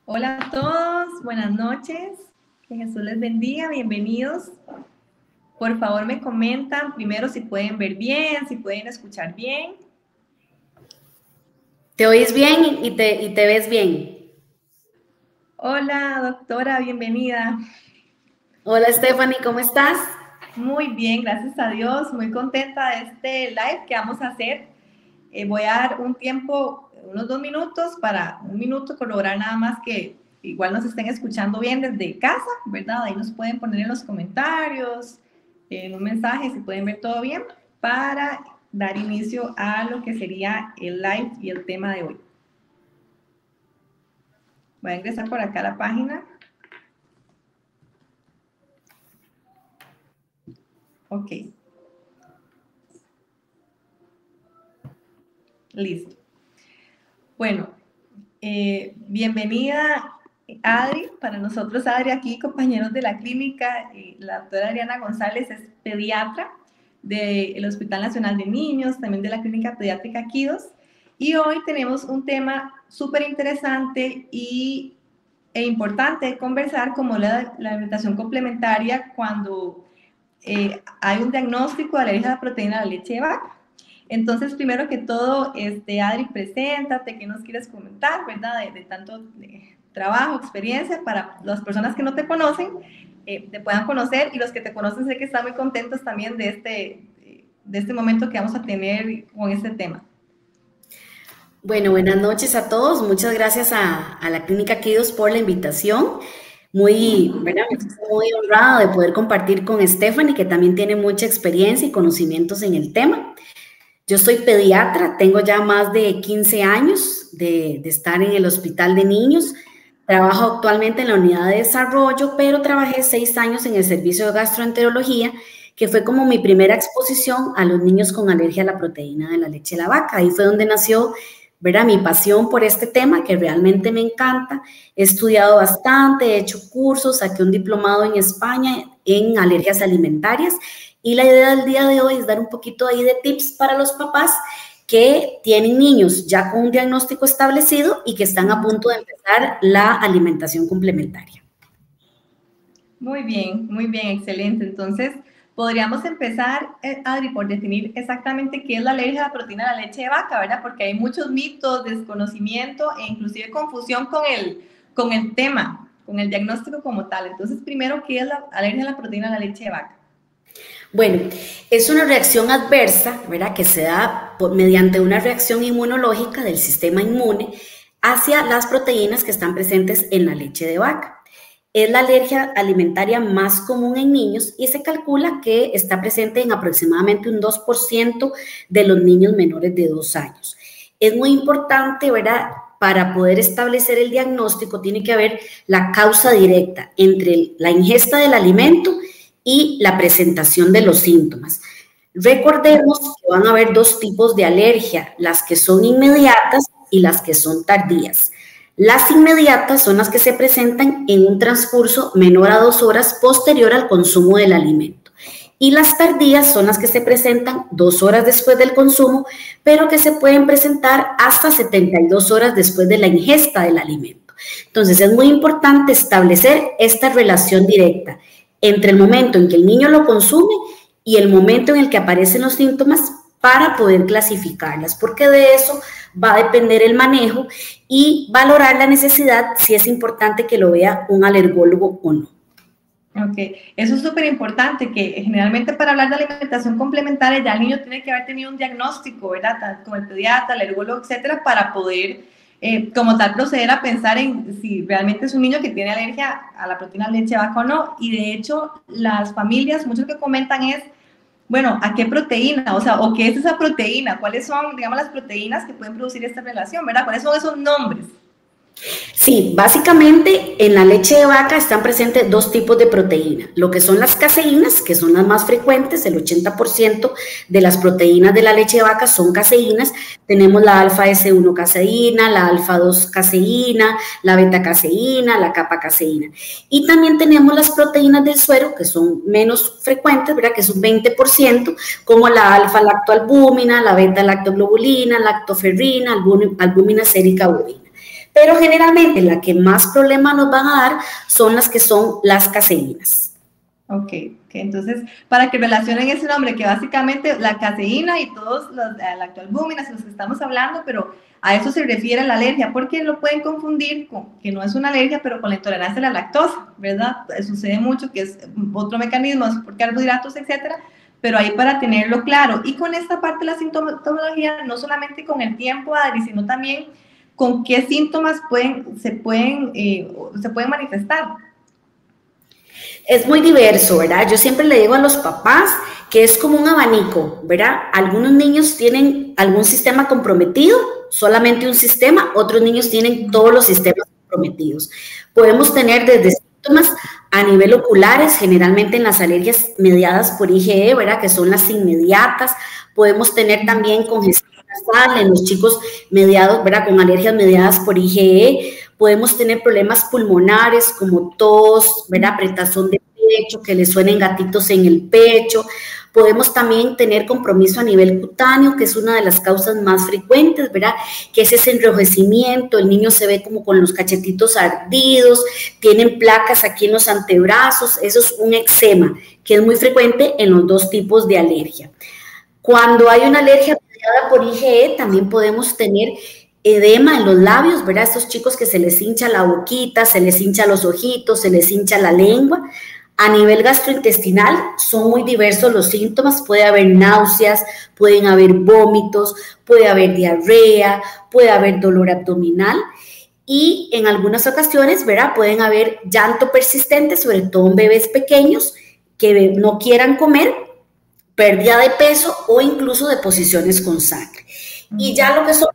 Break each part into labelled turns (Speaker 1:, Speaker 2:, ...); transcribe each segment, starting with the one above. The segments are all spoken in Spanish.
Speaker 1: Hola a todos, buenas noches, que Jesús les bendiga, bienvenidos. Por favor me comentan primero si pueden ver bien, si pueden escuchar bien.
Speaker 2: Te oís bien y te ves bien.
Speaker 1: Hola doctora, bienvenida.
Speaker 2: Hola Stephanie, ¿cómo estás?
Speaker 1: Muy bien, gracias a Dios, muy contenta de este live que vamos a hacer. Voy a dar un tiempo, unos 2 minutos para un minuto corroborar nada más que igual nos estén escuchando bien desde casa, ¿verdad? Ahí nos pueden poner en los comentarios, en un mensaje si pueden ver todo bien para dar inicio a lo que sería el live y el tema de hoy. Voy a ingresar por acá a la página. Ok. Listo. Bueno, bienvenida Adri. Para nosotros Adri aquí, compañeros de la clínica, la doctora Adriana González es pediatra del Hospital Nacional de Niños, también de la Clínica Pediátrica Quidos, y hoy tenemos un tema súper interesante e importante de conversar, como la alimentación complementaria cuando hay un diagnóstico de alergia a la proteína de la leche de vaca. Entonces, primero que todo, Adri, preséntate, ¿qué nos quieres comentar, verdad? De tanto trabajo, experiencia, para las personas que no te conocen, te puedan conocer, y los que te conocen sé que están muy contentos también de este momento que vamos a tener con este tema.
Speaker 2: Bueno, buenas noches a todos. Muchas gracias a la Clínica Quidos por la invitación. Muy, ¿verdad? Me siento muy honrada de poder compartir con Stephanie, que también tiene mucha experiencia y conocimientos en el tema. Yo soy pediatra, tengo ya más de 15 años de estar en el Hospital de Niños. Trabajo actualmente en la unidad de desarrollo, pero trabajé 6 años en el servicio de gastroenterología, que fue como mi primera exposición a los niños con alergia a la proteína de la leche de la vaca. Ahí fue donde nació, ¿verdad?, mi pasión por este tema, que realmente me encanta. He estudiado bastante, he hecho cursos, saqué un diplomado en España en alergias alimentarias, y la idea del día de hoy es dar un poquito ahí de tips para los papás que tienen niños ya con un diagnóstico establecido y que están a punto de empezar la alimentación complementaria.
Speaker 1: Muy bien, excelente. Entonces, podríamos empezar, Adri, por definir exactamente qué es la alergia a la proteína de la leche de vaca, ¿verdad? Porque hay muchos mitos, desconocimiento e inclusive confusión con el tema, con el diagnóstico como tal. Entonces, primero, ¿qué es la alergia a la proteína de la leche de vaca?
Speaker 2: Bueno, es una reacción adversa, ¿verdad?, que se da mediante una reacción inmunológica del sistema inmune hacia las proteínas que están presentes en la leche de vaca. Es la alergia alimentaria más común en niños y se calcula que está presente en aproximadamente un 2% de los niños menores de 2 años. Es muy importante, ¿verdad?, para poder establecer el diagnóstico tiene que haber la causa directa entre la ingesta del alimento y la presentación de los síntomas. Recordemos que van a haber 2 tipos de alergia, las que son inmediatas y las que son tardías. Las inmediatas son las que se presentan en un transcurso menor a 2 horas posterior al consumo del alimento. Y las tardías son las que se presentan 2 horas después del consumo, pero que se pueden presentar hasta 72 horas después de la ingesta del alimento. Entonces, es muy importante establecer esta relación directa entre el momento en que el niño lo consume y el momento en el que aparecen los síntomas para poder clasificarlas, porque de eso va a depender el manejo y valorar la necesidad si es importante que lo vea un alergólogo o no.
Speaker 1: Ok, eso es súper importante, que generalmente para hablar de alimentación complementaria ya el niño tiene que haber tenido un diagnóstico, ¿verdad? Como el pediatra, el alergólogo, etcétera, para poder como tal proceder a pensar en si realmente es un niño que tiene alergia a la proteína de leche de vaca o no. Y de hecho, las familias, muchos que comentan es, bueno, ¿a qué proteína? O sea, ¿o qué es esa proteína? ¿Cuáles son, digamos, las proteínas que pueden producir esta relación, ¿verdad? ¿Cuáles son esos nombres?
Speaker 2: Sí, básicamente en la leche de vaca están presentes 2 tipos de proteína, lo que son las caseínas, que son las más frecuentes, el 80% de las proteínas de la leche de vaca son caseínas. Tenemos la alfa S1 caseína, la alfa 2 caseína, la beta caseína, la kappa caseína. Y también tenemos las proteínas del suero, que son menos frecuentes, ¿verdad?, que es un 20%, como la alfa lactoalbúmina, la beta lactoglobulina, lactoferrina, albúmina sérica bovina. Pero generalmente la que más problemas nos van a dar son las que son las caseínas.
Speaker 1: Ok, entonces para que relacionen ese nombre, que básicamente la caseína y todos los lactoalbúminas, los que estamos hablando, pero a eso se refiere la alergia, porque lo pueden confundir con que no es una alergia, pero con la intolerancia a la lactosa, ¿verdad? Sucede mucho, que es otro mecanismo, es por carbohidratos, etcétera, pero ahí para tenerlo claro. Y con esta parte de la sintomatología, no solamente con el tiempo, Adri, sino también con qué síntomas se pueden manifestar.
Speaker 2: Es muy diverso, ¿verdad? Yo siempre le digo a los papás que es como un abanico, ¿verdad? Algunos niños tienen algún sistema comprometido, solamente un sistema, otros niños tienen todos los sistemas comprometidos. Podemos tener desde síntomas a nivel oculares, generalmente en las alergias mediadas por IgE, ¿verdad? Que son las inmediatas. Podemos tener también congestión nasal en los chicos mediados, ¿verdad? Con alergias mediadas por IgE. Podemos tener problemas pulmonares como tos, ¿verdad? Apretazón de pecho, que le suenen gatitos en el pecho. Podemos también tener compromiso a nivel cutáneo, que es una de las causas más frecuentes, ¿verdad? Que es ese enrojecimiento, el niño se ve como con los cachetitos ardidos, tienen placas aquí en los antebrazos, eso es un eczema, que es muy frecuente en los dos tipos de alergia. Cuando hay una alergia mediada por IgE, también podemos tener edema en los labios, ¿verdad? Estos chicos que se les hincha la boquita, se les hincha los ojitos, se les hincha la lengua. A nivel gastrointestinal son muy diversos los síntomas, puede haber náuseas, pueden haber vómitos, puede haber diarrea, puede haber dolor abdominal y en algunas ocasiones, ¿verdad? Pueden haber llanto persistente, sobre todo en bebés pequeños que no quieran comer, pérdida de peso o incluso deposiciones con sangre. Y ya lo que son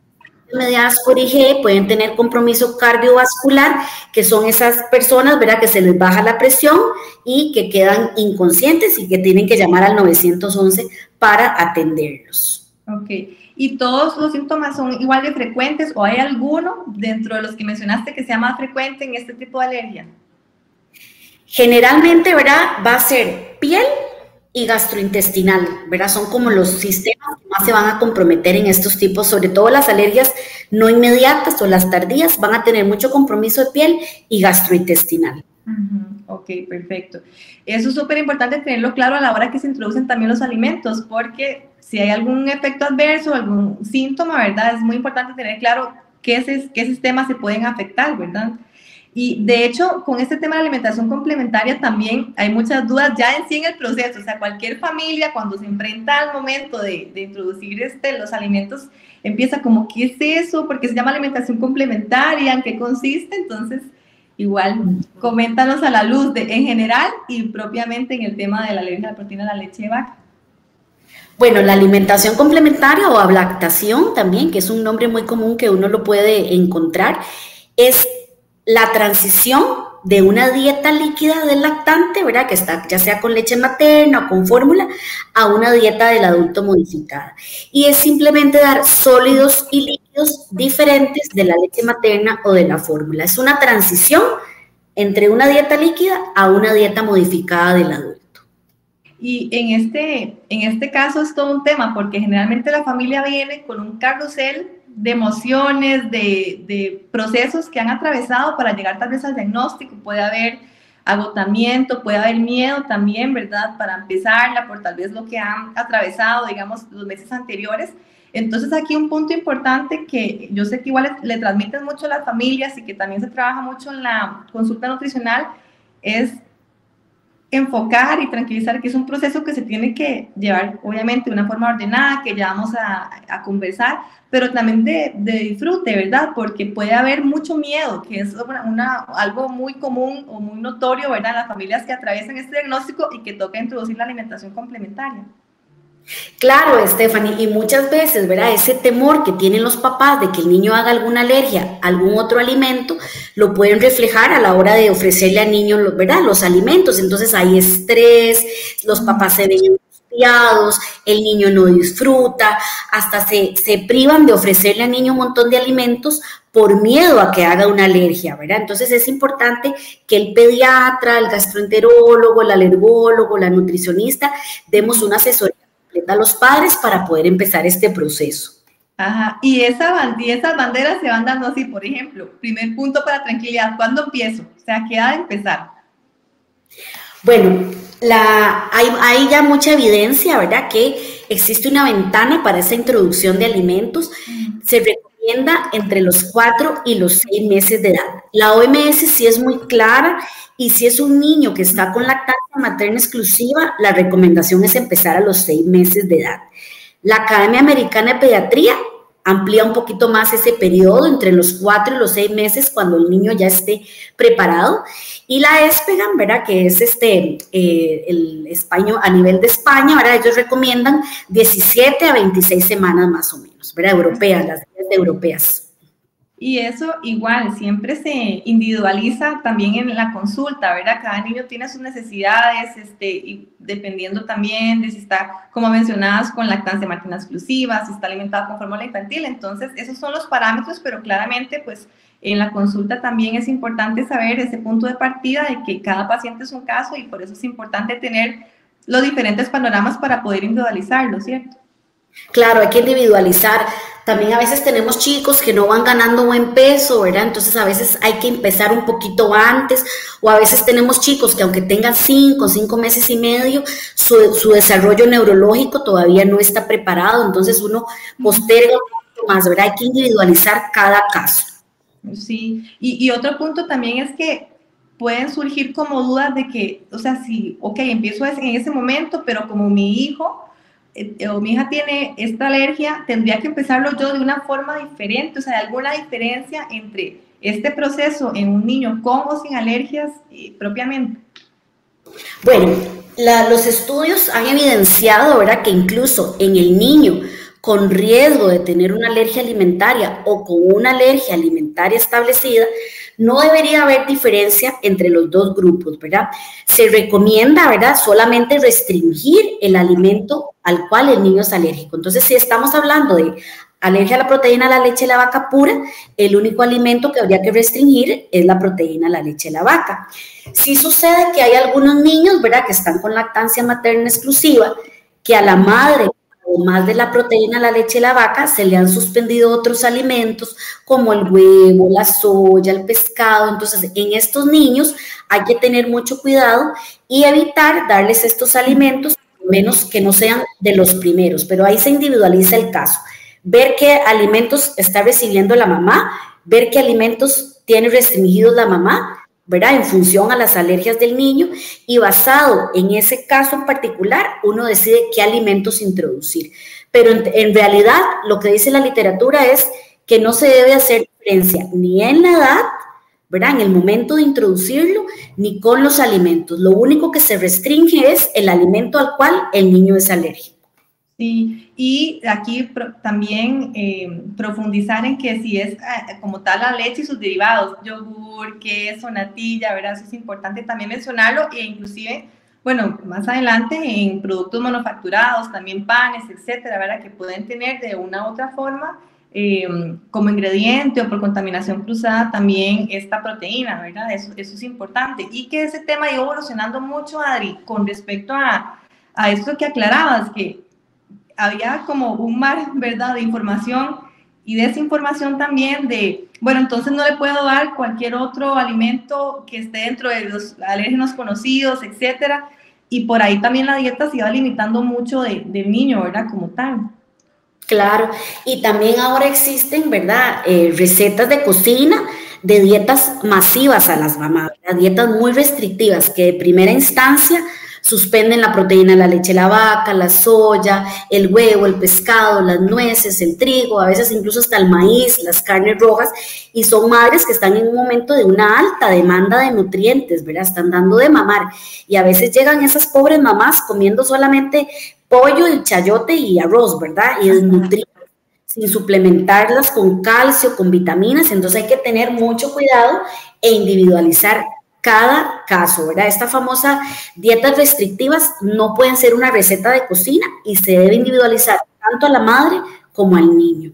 Speaker 2: mediadas por IgE pueden tener compromiso cardiovascular, que son esas personas, ¿verdad?, que se les baja la presión y que quedan inconscientes y que tienen que llamar al 911 para atenderlos.
Speaker 1: Ok, ¿y todos los síntomas son igual de frecuentes o hay alguno dentro de los que mencionaste que sea más frecuente en este tipo de alergia?
Speaker 2: Generalmente, ¿verdad?, va a ser piel y gastrointestinal, ¿verdad? Son como los sistemas que más se van a comprometer en estos tipos, sobre todo las alergias no inmediatas o las tardías, van a tener mucho compromiso de piel y gastrointestinal.
Speaker 1: Ok, perfecto. Eso es súper importante tenerlo claro a la hora que se introducen también los alimentos, porque si hay algún efecto adverso, algún síntoma, ¿verdad? Es muy importante tener claro qué sistemas se pueden afectar, ¿verdad? Y de hecho, con este tema de alimentación complementaria también hay muchas dudas ya en sí en el proceso. O sea, cualquier familia cuando se enfrenta al momento de introducir los alimentos, empieza como, ¿qué es eso? ¿Por qué se llama alimentación complementaria? ¿En qué consiste? Entonces, igual, coméntanos a la luz en general y propiamente en el tema de la alergia a la proteína de la leche de vaca.
Speaker 2: Bueno, la alimentación complementaria o ablactación también, que es un nombre muy común que uno lo puede encontrar, es la transición de una dieta líquida del lactante, ¿verdad?, que está ya sea con leche materna o con fórmula, a una dieta del adulto modificada. Y es simplemente dar sólidos y líquidos diferentes de la leche materna o de la fórmula. Es una transición entre una dieta líquida a una dieta modificada del adulto.
Speaker 1: Y en este caso es todo un tema, porque generalmente la familia viene con un carrusel de emociones, de procesos que han atravesado para llegar tal vez al diagnóstico. Puede haber agotamiento, puede haber miedo también, ¿verdad?, para empezarla, por tal vez lo que han atravesado, digamos, los meses anteriores. Entonces aquí un punto importante que yo sé que igual le transmiten mucho a las familias y que también se trabaja mucho en la consulta nutricional es enfocar y tranquilizar que es un proceso que se tiene que llevar obviamente de una forma ordenada, que ya vamos a conversar, pero también de disfrute, ¿verdad? Porque puede haber mucho miedo, que es algo muy común o muy notorio, ¿verdad?, en las familias que atraviesan este diagnóstico y que toca introducir la alimentación complementaria.
Speaker 2: Claro, Stephanie, y muchas veces, ¿verdad?, ese temor que tienen los papás de que el niño haga alguna alergia a algún otro alimento, lo pueden reflejar a la hora de ofrecerle al niño, ¿verdad?, los alimentos. Entonces hay estrés, los papás se ven angustiados, el niño no disfruta, hasta se privan de ofrecerle al niño un montón de alimentos por miedo a que haga una alergia, ¿verdad? Entonces es importante que el pediatra, el gastroenterólogo, el alergólogo, la nutricionista, demos una asesoría a los padres para poder empezar este proceso.
Speaker 1: Ajá, y esas banderas se van dando así, por ejemplo, primer punto para tranquilidad, ¿cuándo empiezo? O sea, ¿qué edad de empezar?
Speaker 2: Bueno, hay ya mucha evidencia, ¿verdad? Que existe una ventana para esa introducción de alimentos. Se recomienda entre los 4 y los 6 meses de edad. La OMS sí es muy clara y si es un niño que está con lactancia materna exclusiva, la recomendación es empezar a los 6 meses de edad. La Academia Americana de Pediatría amplía un poquito más ese periodo entre los 4 y los 6 meses cuando el niño ya esté preparado. Y la ESPEGAM, ¿verdad? Que es el español a nivel de España, ¿verdad? Ellos recomiendan 17 a 26 semanas más o menos, ¿verdad? Europeas, las europeas.
Speaker 1: Y eso igual, siempre se individualiza también en la consulta, ¿verdad? Cada niño tiene sus necesidades, y dependiendo también de si está, como mencionabas, con lactancia materna exclusiva, si está alimentado con fórmula infantil. Entonces, esos son los parámetros, pero claramente, pues, en la consulta también es importante saber ese punto de partida de que cada paciente es un caso y por eso es importante tener los diferentes panoramas para poder individualizarlo, ¿cierto?
Speaker 2: Claro, hay que individualizar. También a veces tenemos chicos que no van ganando buen peso, ¿verdad? Entonces a veces hay que empezar un poquito antes, o a veces tenemos chicos que aunque tengan 5 meses y medio, su desarrollo neurológico todavía no está preparado, entonces uno posterga un poquito más, ¿verdad? Hay que individualizar cada caso.
Speaker 1: Sí, y otro punto también es que pueden surgir como dudas de que, o sea, si, ok, empiezo en ese momento, pero como mi hijo o mi hija tiene esta alergia, tendría que empezarlo yo de una forma diferente, o sea, ¿alguna diferencia entre este proceso en un niño con o sin alergias propiamente?
Speaker 2: Bueno, los estudios han evidenciado, ¿verdad?, que incluso en el niño con riesgo de tener una alergia alimentaria o con una alergia alimentaria establecida, no debería haber diferencia entre los dos grupos, ¿verdad? Se recomienda, ¿verdad?, solamente restringir el alimento al cual el niño es alérgico. Entonces, si estamos hablando de alergia a la proteína de la leche de la vaca pura, el único alimento que habría que restringir es la proteína de la leche de la vaca. Sí sucede que hay algunos niños, ¿verdad?, que están con lactancia materna exclusiva, que a la madre, además de la proteína, la leche de la vaca, se le han suspendido otros alimentos como el huevo, la soya, el pescado. Entonces, en estos niños hay que tener mucho cuidado y evitar darles estos alimentos, menos que no sean de los primeros, pero ahí se individualiza el caso. Ver qué alimentos está recibiendo la mamá, ver qué alimentos tiene restringidos la mamá, ¿verdad?, en función a las alergias del niño, y basado en ese caso en particular, uno decide qué alimentos introducir. Pero en realidad, lo que dice la literatura es que no se debe hacer diferencia ni en la edad, ¿verdad?, en el momento de introducirlo, ni con los alimentos. Lo único que se restringe es el alimento al cual el niño es alérgico.
Speaker 1: Sí, y aquí también profundizar en que si es como tal la leche y sus derivados, yogur, queso, natilla, ¿verdad? Eso es importante también mencionarlo e inclusive, bueno, más adelante en productos manufacturados, también panes, etcétera, ¿verdad? Que pueden tener de una u otra forma como ingrediente o por contaminación cruzada también esta proteína, ¿verdad? Eso es importante. Y que ese tema ha ido evolucionando mucho, Adri, con respecto a esto que aclarabas, que había como un mar, ¿verdad?, de información y desinformación también de, bueno, entonces no le puedo dar cualquier otro alimento que esté dentro de los alérgenos conocidos, etcétera, y por ahí también la dieta se iba limitando mucho del niño, ¿verdad?, como tal.
Speaker 2: Claro, y también ahora existen, ¿verdad?, recetas de cocina de dietas masivas a las mamás, ¿verdad?, dietas muy restrictivas que de primera instancia suspenden la proteína de la leche de la vaca, la soya, el huevo, el pescado, las nueces, el trigo, a veces incluso hasta el maíz, las carnes rojas, y son madres que están en un momento de una alta demanda de nutrientes, ¿verdad? Están dando de mamar, y a veces llegan esas pobres mamás comiendo solamente pollo y chayote y arroz, ¿verdad? Y desnutridas, sin suplementarlas con calcio, con vitaminas. Entonces hay que tener mucho cuidado e individualizar cada caso, ¿verdad? Esta famosa dietas restrictivas no pueden ser una receta de cocina y se debe individualizar tanto a la madre como al niño.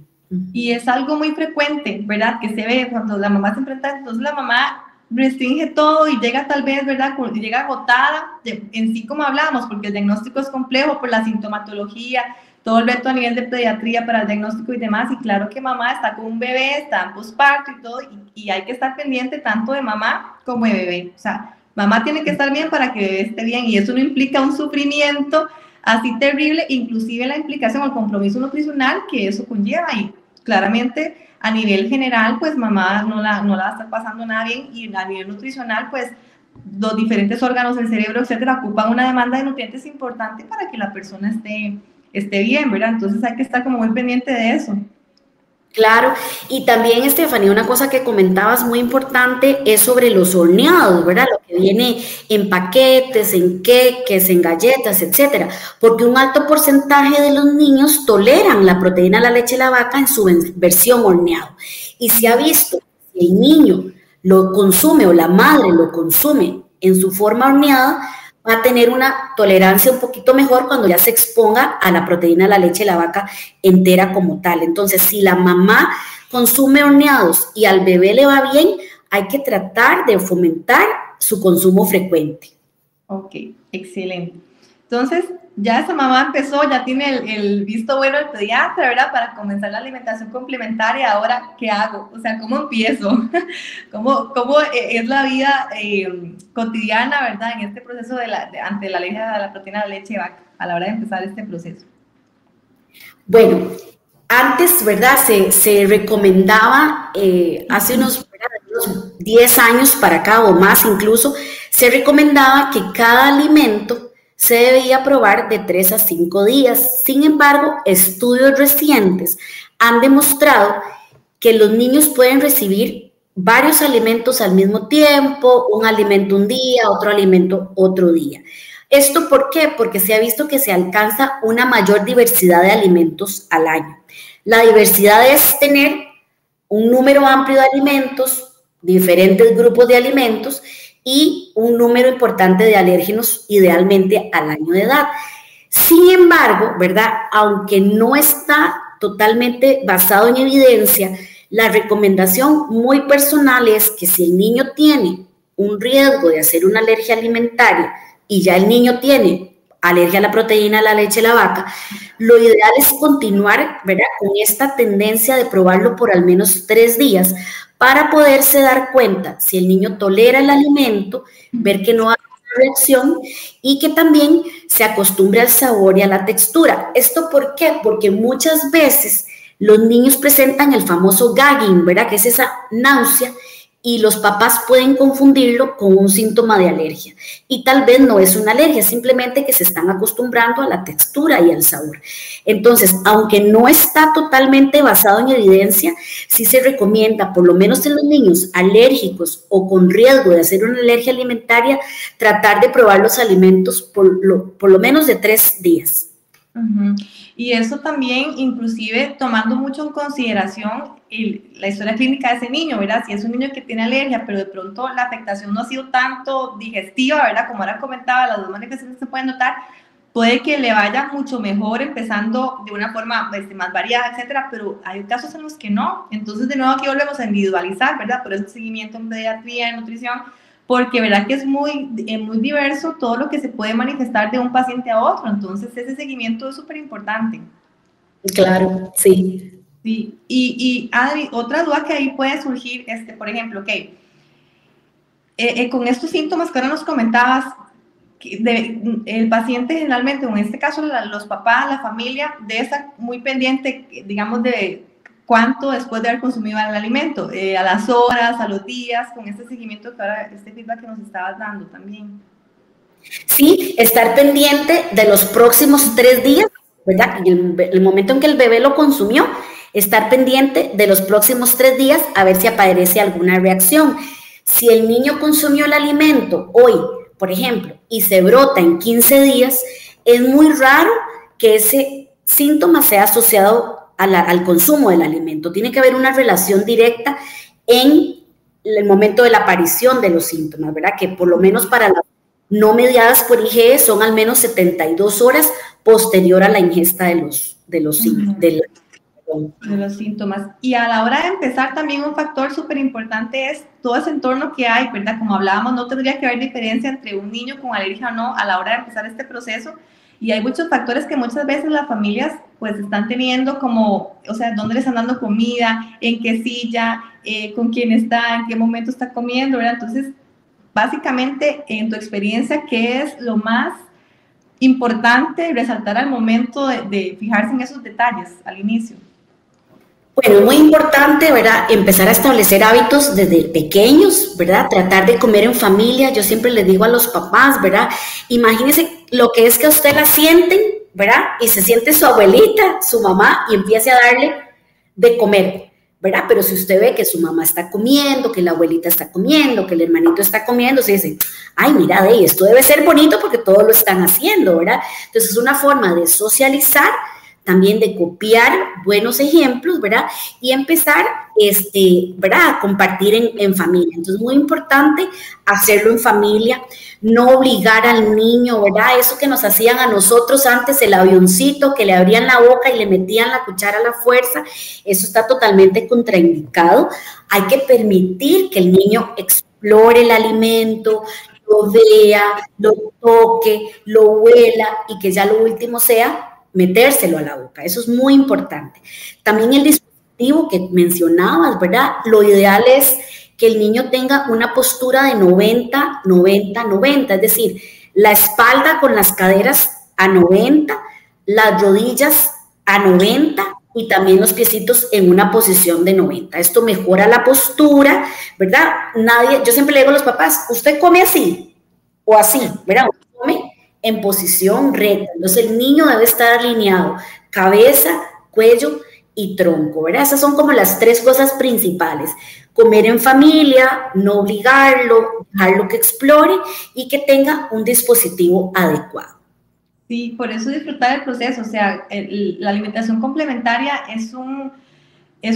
Speaker 1: Y es algo muy frecuente, ¿verdad? Que se ve cuando la mamá se enfrenta, entonces la mamá restringe todo y llega tal vez, ¿verdad?, llega agotada en sí como hablábamos, porque el diagnóstico es complejo por la sintomatología, todo el reto a nivel de pediatría para el diagnóstico y demás, y claro que mamá está con un bebé, está en posparto y todo, y hay que estar pendiente tanto de mamá como de bebé, o sea, mamá tiene que estar bien para que bebé esté bien, y eso no implica un sufrimiento así terrible, inclusive la implicación o el compromiso nutricional que eso conlleva, y claramente a nivel general, pues mamá no la va a estar pasando nada bien, y a nivel nutricional, pues los diferentes órganos del cerebro, etcétera, ocupan una demanda de nutrientes importante para que la persona esté bien, ¿verdad? Entonces hay que estar como muy pendiente de eso.
Speaker 2: Claro, y también, Estefanía, una cosa que comentabas muy importante es sobre los horneados, ¿verdad? Lo que viene en paquetes, en queques, en galletas, etcétera, porque un alto porcentaje de los niños toleran la proteína de la leche de la vaca en su versión horneado. Y se ha visto que si el niño lo consume o la madre lo consume en su forma horneada, va a tener una tolerancia un poquito mejor cuando ya se exponga a la proteína de la leche de la vaca entera como tal. Entonces, si la mamá consume horneados y al bebé le va bien, hay que tratar de fomentar su consumo frecuente.
Speaker 1: Ok, excelente. Entonces, ya esa mamá empezó, ya tiene el visto bueno del pediatra, ¿verdad? Para comenzar la alimentación complementaria. Ahora, ¿qué hago? O sea, ¿cómo empiezo? ¿Cómo es la vida cotidiana, ¿verdad? En este proceso ante la alergia a la proteína de la leche de vaca, a la hora de empezar este proceso.
Speaker 2: Bueno, antes, ¿verdad? Se recomendaba, hace unos 10 años para acá o más incluso, se recomendaba que cada alimento se debía probar de 3 a 5 días. Sin embargo, estudios recientes han demostrado que los niños pueden recibir varios alimentos al mismo tiempo, un alimento un día, otro alimento otro día. ¿Esto por qué? Porque se ha visto que se alcanza una mayor diversidad de alimentos al año. La diversidad es tener un número amplio de alimentos, diferentes grupos de alimentos, y un número importante de alérgenos, idealmente al año de edad. Sin embargo, ¿verdad? Aunque no está totalmente basado en evidencia, la recomendación muy personal es que si el niño tiene un riesgo de hacer una alergia alimentaria y ya el niño tiene alergia a la proteína de la leche de la vaca, lo ideal es continuar, ¿verdad?, con esta tendencia de probarlo por al menos 3 días, para poderse dar cuenta si el niño tolera el alimento, ver que no hay reacción y que también se acostumbre al sabor y a la textura. ¿Esto por qué? Porque muchas veces los niños presentan el famoso gagging, ¿verdad?, que es esa náusea, y los papás pueden confundirlo con un síntoma de alergia. Y tal vez no es una alergia, simplemente que se están acostumbrando a la textura y al sabor. Entonces, aunque no está totalmente basado en evidencia, sí se recomienda, por lo menos en los niños alérgicos o con riesgo de hacer una alergia alimentaria, tratar de probar los alimentos por lo menos de 3 días.
Speaker 1: Uh-huh. Y eso también, inclusive, tomando mucho en consideración la historia clínica de ese niño, ¿verdad? Si es un niño que tiene alergia, pero de pronto la afectación no ha sido tanto digestiva, ¿verdad? Como ahora comentaba, las dos manifestaciones se pueden notar, puede que le vaya mucho mejor empezando de una forma más variada, etcétera, pero hay casos en los que no. Entonces, de nuevo, aquí volvemos a individualizar, ¿verdad? Por eso seguimiento en pediatría, en nutrición, porque verdad que es muy diverso todo lo que se puede manifestar de un paciente a otro, entonces ese seguimiento es súper importante.
Speaker 2: Claro, sí.
Speaker 1: Sí, y Adri, otra duda que ahí puede surgir, por ejemplo, con estos síntomas que ahora nos comentabas, el paciente generalmente, o en este caso los papás, la familia, debe estar muy pendiente, digamos, de cuánto después de haber consumido el alimento, a las horas, a los días, con este seguimiento que ahora, este feedback que nos estabas dando también.
Speaker 2: Sí, estar pendiente de los próximos 3 días, ¿verdad? En el momento en que el bebé lo consumió, estar pendiente de los próximos 3 días a ver si aparece alguna reacción. Si el niño consumió el alimento hoy, por ejemplo, y se brota en 15 días, es muy raro que ese síntoma sea asociado al consumo del alimento. Tiene que haber una relación directa en el momento de la aparición de los síntomas, ¿verdad? Que por lo menos para las no mediadas por IgE son al menos 72 horas posterior a la ingesta de los
Speaker 1: síntomas. Y a la hora de empezar también un factor súper importante es todo ese entorno que hay, ¿verdad? Como hablábamos, no tendría que haber diferencia entre un niño con alergia o no a la hora de empezar este proceso. Y hay muchos factores que muchas veces las familias pues están teniendo como, o sea, dónde le están dando comida, en qué silla, con quién está, en qué momento está comiendo, ¿verdad? Entonces, básicamente, en tu experiencia, ¿qué es lo más importante resaltar al momento de fijarse en esos detalles al inicio?
Speaker 2: Bueno, es muy importante, ¿verdad? Empezar a establecer hábitos desde pequeños, ¿verdad? Tratar de comer en familia. Yo siempre les digo a los papás, ¿verdad? Imagínense lo que es que a usted la sienten, ¿verdad? Y se siente su abuelita, su mamá, y empiece a darle de comer, ¿verdad? Pero si usted ve que su mamá está comiendo, que la abuelita está comiendo, que el hermanito está comiendo, se dice, ay, mira, esto debe ser bonito porque todos lo están haciendo, ¿verdad? Entonces es una forma de socializar, también de copiar buenos ejemplos, ¿verdad? Y empezar, ¿verdad? A compartir en familia. Entonces, muy importante hacerlo en familia, no obligar al niño, ¿verdad? Eso que nos hacían a nosotros antes, el avioncito, que le abrían la boca y le metían la cuchara a la fuerza, eso está totalmente contraindicado. Hay que permitir que el niño explore el alimento, lo vea, lo toque, lo huela y que ya lo último sea metérselo a la boca. Eso es muy importante. También el dispositivo que mencionabas, ¿verdad? Lo ideal es que el niño tenga una postura de 90, 90, 90, es decir, la espalda con las caderas a 90, las rodillas a 90 y también los piecitos en una posición de 90. Esto mejora la postura, ¿verdad? Yo siempre le digo a los papás, usted come así o así, ¿verdad? Usted come en posición recta. Entonces el niño debe estar alineado, cabeza, cuello y tronco, ¿verdad? Esas son como las tres cosas principales. Comer en familia, no obligarlo, dejarlo que explore y que tenga un dispositivo adecuado.
Speaker 1: Sí, por eso disfrutar el proceso, o sea, la alimentación complementaria es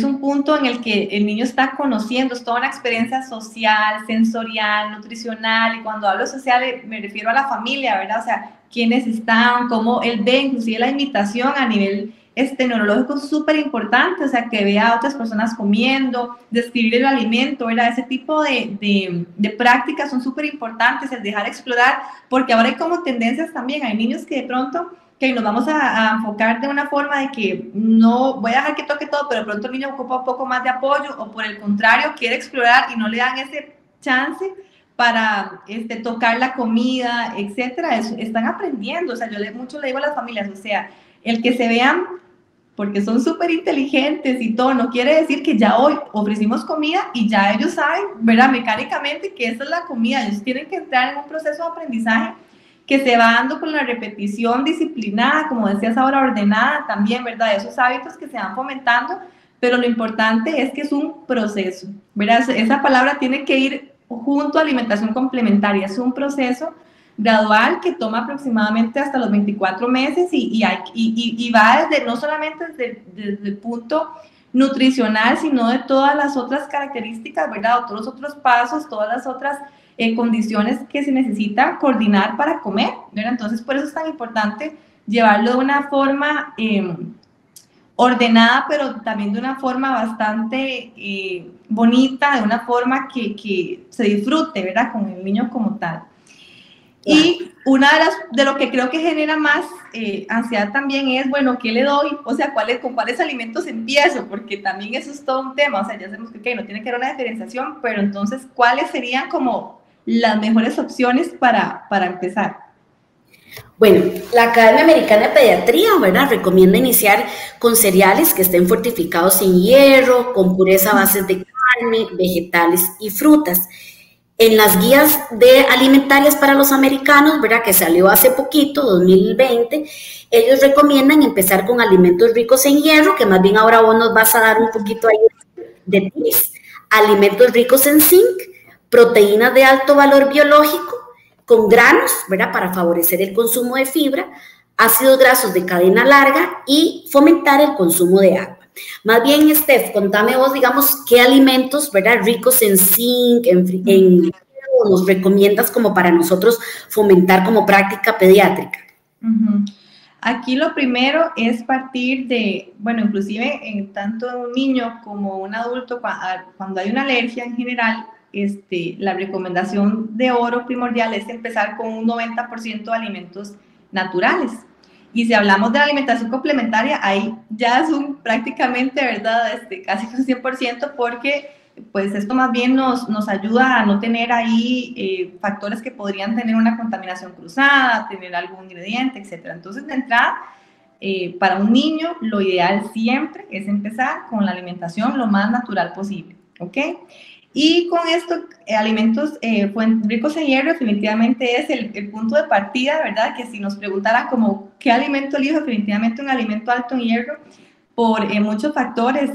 Speaker 1: un punto en el que el niño está conociendo, es toda una experiencia social, sensorial, nutricional, y cuando hablo social me refiero a la familia, ¿verdad? O sea, quiénes están, cómo él ve, inclusive la imitación a nivel neurológico es súper importante, o sea, que vea a otras personas comiendo, describir el alimento, ¿verdad? Ese tipo de prácticas son súper importantes, el dejar explorar, porque ahora hay como tendencias también, hay niños que de pronto que nos vamos a enfocar de una forma de que no voy a dejar que toque todo, pero de pronto el niño ocupa un poco más de apoyo o por el contrario quiere explorar y no le dan ese chance para tocar la comida, etcétera. Están aprendiendo, o sea, yo mucho le digo a las familias, o sea, el que se vean porque son súper inteligentes y todo, no quiere decir que ya hoy ofrecimos comida y ya ellos saben, ¿verdad? Mecánicamente que esa es la comida, ellos tienen que entrar en un proceso de aprendizaje que se va dando con la repetición disciplinada, como decías ahora, ordenada también, ¿verdad? Esos hábitos que se van fomentando, pero lo importante es que es un proceso, ¿verdad? Esa palabra tiene que ir junto a alimentación complementaria, es un proceso gradual que toma aproximadamente hasta los 24 meses y va desde, no solamente desde el punto nutricional, sino de todas las otras características, ¿verdad? O todos los otros pasos, todas las otras condiciones que se necesita coordinar para comer, ¿verdad? Entonces, por eso es tan importante llevarlo de una forma ordenada, pero también de una forma bastante bonita, de una forma que se disfrute, ¿verdad? Con el niño como tal. Y una de lo que creo que genera más ansiedad también es, bueno, ¿qué le doy? O sea, con cuáles alimentos empiezo? Porque también eso es todo un tema. O sea, ya sabemos que no tiene que haber una diferenciación, pero entonces, ¿cuáles serían como las mejores opciones para empezar?
Speaker 2: Bueno, la Academia Americana de Pediatría, ¿verdad? Recomienda iniciar con cereales que estén fortificados en hierro, con pureza a bases de carne, vegetales y frutas. En las guías alimentarias para los americanos, ¿verdad? Que salió hace poquito, 2020, ellos recomiendan empezar con alimentos ricos en hierro, que más bien ahora vos nos vas a dar un poquito ahí de tips, alimentos ricos en zinc, proteínas de alto valor biológico, con granos, ¿verdad? Para favorecer el consumo de fibra, ácidos grasos de cadena larga y fomentar el consumo de agua. Más bien, Steph, contame vos, digamos, qué alimentos, ¿verdad? Ricos en zinc, nos recomiendas como para nosotros fomentar como práctica pediátrica.
Speaker 1: Aquí lo primero es partir de, bueno, inclusive en tanto un niño como un adulto, cuando hay una alergia en general, la recomendación de oro primordial es empezar con un 90% de alimentos naturales. Y si hablamos de la alimentación complementaria, ahí ya es prácticamente, ¿verdad? Casi un 100%, porque pues esto más bien nos ayuda a no tener ahí factores que podrían tener una contaminación cruzada, tener algún ingrediente, etcétera. Entonces, de entrada, para un niño, lo ideal siempre es empezar con la alimentación lo más natural posible, ¿ok? Y con estos alimentos ricos en hierro definitivamente es el punto de partida, ¿verdad? Que si nos preguntaran como qué alimento elijo, definitivamente un alimento alto en hierro por muchos factores,